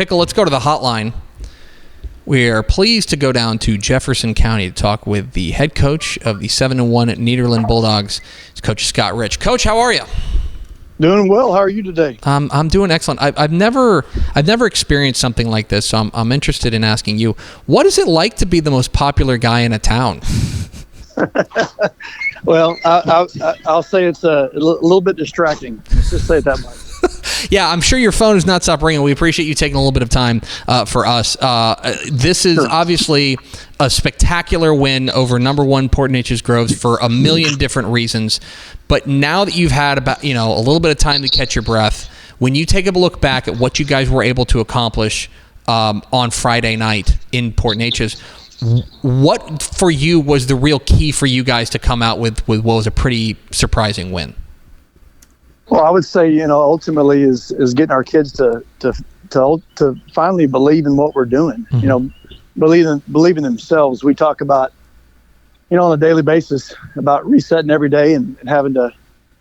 Pickle, let's go to the hotline. We are pleased to go down to Jefferson County to talk with the head coach of the 7-1 Nederland Bulldogs. It's Coach Scott Rich. Coach, how are you? Doing well. How are you today? I'm doing excellent. I've never experienced something like this, so I'm interested in asking you, what is it like to be the most popular guy in a town? Well, I'll say it's a little bit distracting. Let's just say it that much. Yeah, I'm sure your phone has not stopped ringing. We appreciate you taking a little bit of time for us. This is obviously a spectacular win over number 1 Port Neches Groves for a million different reasons. But now that you've had about a little bit of time to catch your breath, when you take a look back at what you guys were able to accomplish on Friday night in Port Neches, what for you was the real key for you guys to come out with what was a pretty surprising win? Well, I would say, ultimately is getting our kids to finally believe in what we're doing. Mm-hmm. Believe in themselves. We talk about, on a daily basis about resetting every day and having to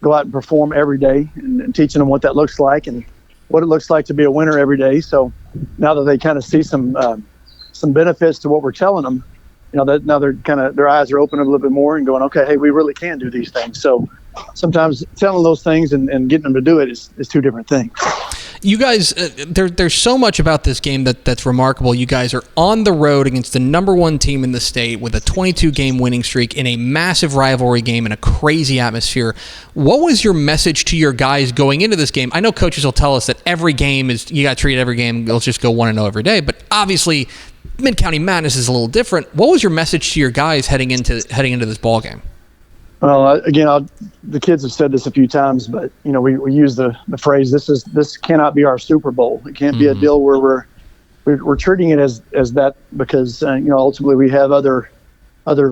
go out and perform every day and teaching them what that looks like and what it looks like to be a winner every day. So now that they kind of see some benefits to what we're telling them, that now their eyes are open a little bit more and going, okay, hey, we really can do these things. So sometimes telling those things and getting them to do it is two different things. You guys, there's so much about this game that's remarkable. You guys are on the road against the number 1 team in the state with a 22-game winning streak in a massive rivalry game in a crazy atmosphere. What was your message to your guys going into this game? I know coaches will tell us that every game is, you got to treat every game, let's just go 1-0 every day. But obviously, Mid-County Madness is a little different. What was your message to your guys heading into this ball game? Well, again, the kids have said this a few times, but we use the phrase, this cannot be our Super Bowl. It can't be a deal where we're treating it as that because ultimately we have other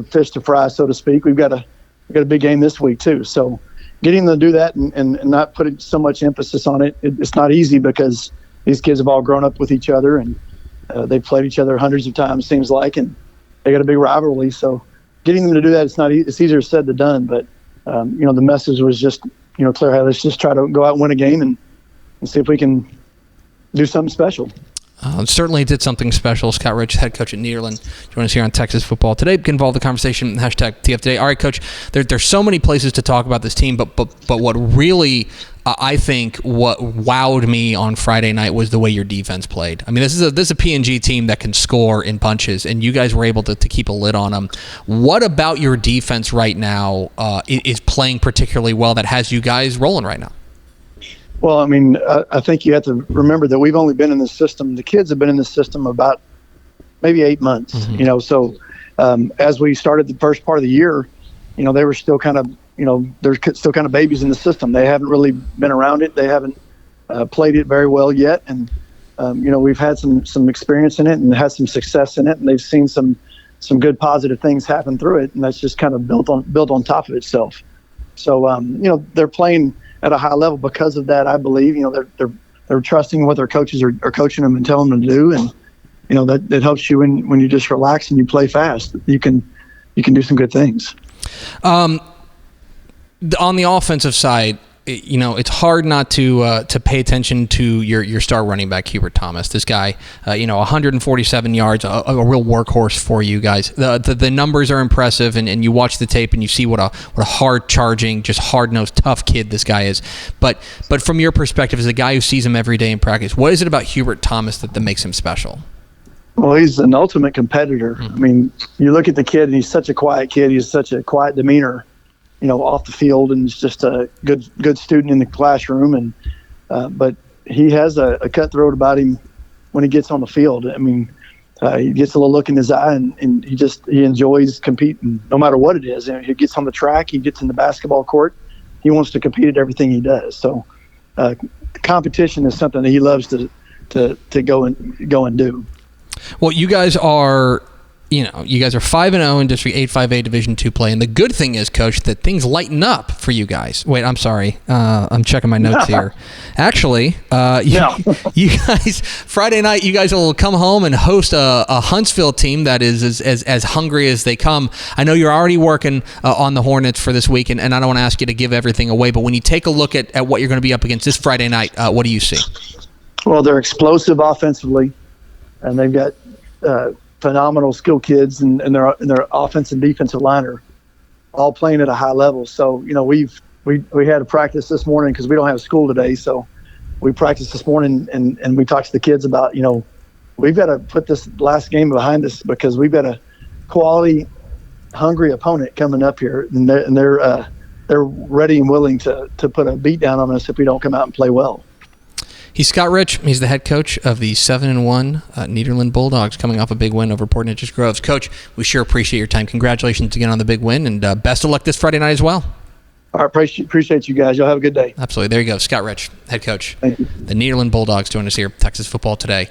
fish to fry, so to speak. We've got a big game this week too. So getting them to do that and not putting so much emphasis on it, it's not easy because these kids have all grown up with each other and they've played each other hundreds of times, seems like, and they got a big rivalry. So getting them to do that, it's easier said than done. But the message was just clear. Hey, let's just try to go out and win a game and see if we can do something special. Certainly did something special. Scott Rich, head coach at Nederland, join us here on Texas Football Today. Get involved in the conversation, hashtag TF Today. All right, Coach, there's so many places to talk about this team, but what really I think what wowed me on Friday night was the way your defense played. I mean, this is a P&G team that can score in bunches, and you guys were able to keep a lid on them. What about your defense right now is playing particularly well that has you guys rolling right now? Well, I mean, I think you have to remember that we've only been in this system. The kids have been in this system about maybe 8 months, Mm-hmm. So as we started the first part of the year, they were still kind of, they're still kind of babies in the system. They haven't really been around it. They haven't played it very well yet. And, we've had some experience in it and had some success in it. And they've seen some good positive things happen through it. And that's just kind of built on top of itself. So, they're playing at a high level because of that. I believe, they're trusting what their coaches are coaching them and telling them to do. And, that helps you when you just relax and you play fast. You can do some good things. On the offensive side, it's hard not to pay attention to your star running back, Hubert Thomas. This guy, 147 yards, a real workhorse for you guys. The numbers are impressive, and you watch the tape and you see what a hard-charging, just hard-nosed, tough kid this guy is. But from your perspective, as a guy who sees him every day in practice, what is it about Hubert Thomas that makes him special? Well, he's an ultimate competitor. Mm-hmm. I mean, you look at the kid, and he's such a quiet kid. He's such a quiet demeanor, off the field, and he's just a good student in the classroom. And but he has a cutthroat about him when he gets on the field. I mean, he gets a little look in his eye, and he enjoys competing no matter what it is. And he gets on the track, he gets in the basketball court, he wants to compete at everything he does. So competition is something that he loves to go and do. Well, you guys are 5-0 in District 8-5A Division II play, and the good thing is, Coach, that things lighten up for you guys. Wait, I'm sorry. I'm checking my notes here. Actually, you guys, Friday night, you guys will come home and host a Huntsville team that is as hungry as they come. I know you're already working on the Hornets for this week, and I don't want to ask you to give everything away, but when you take a look at what you're going to be up against this Friday night, what do you see? Well, they're explosive offensively, and they've got phenomenal skill kids, and their offensive and defensive line are all playing at a high level. So, we had a practice this morning because we don't have school today. So we practiced this morning, and we talked to the kids about, we've got to put this last game behind us because we've got a quality, hungry opponent coming up here, and they're ready and willing to put a beat down on us if we don't come out and play well. He's Scott Rich. He's the head coach of the 7-1 Nederland Bulldogs, coming off a big win over Port Neches Groves. Coach, we sure appreciate your time. Congratulations again on the big win, and best of luck this Friday night as well. I appreciate you guys. Y'all have a good day. Absolutely. There you go. Scott Rich, head coach. Thank you. The Nederland Bulldogs join us here, Texas Football Today.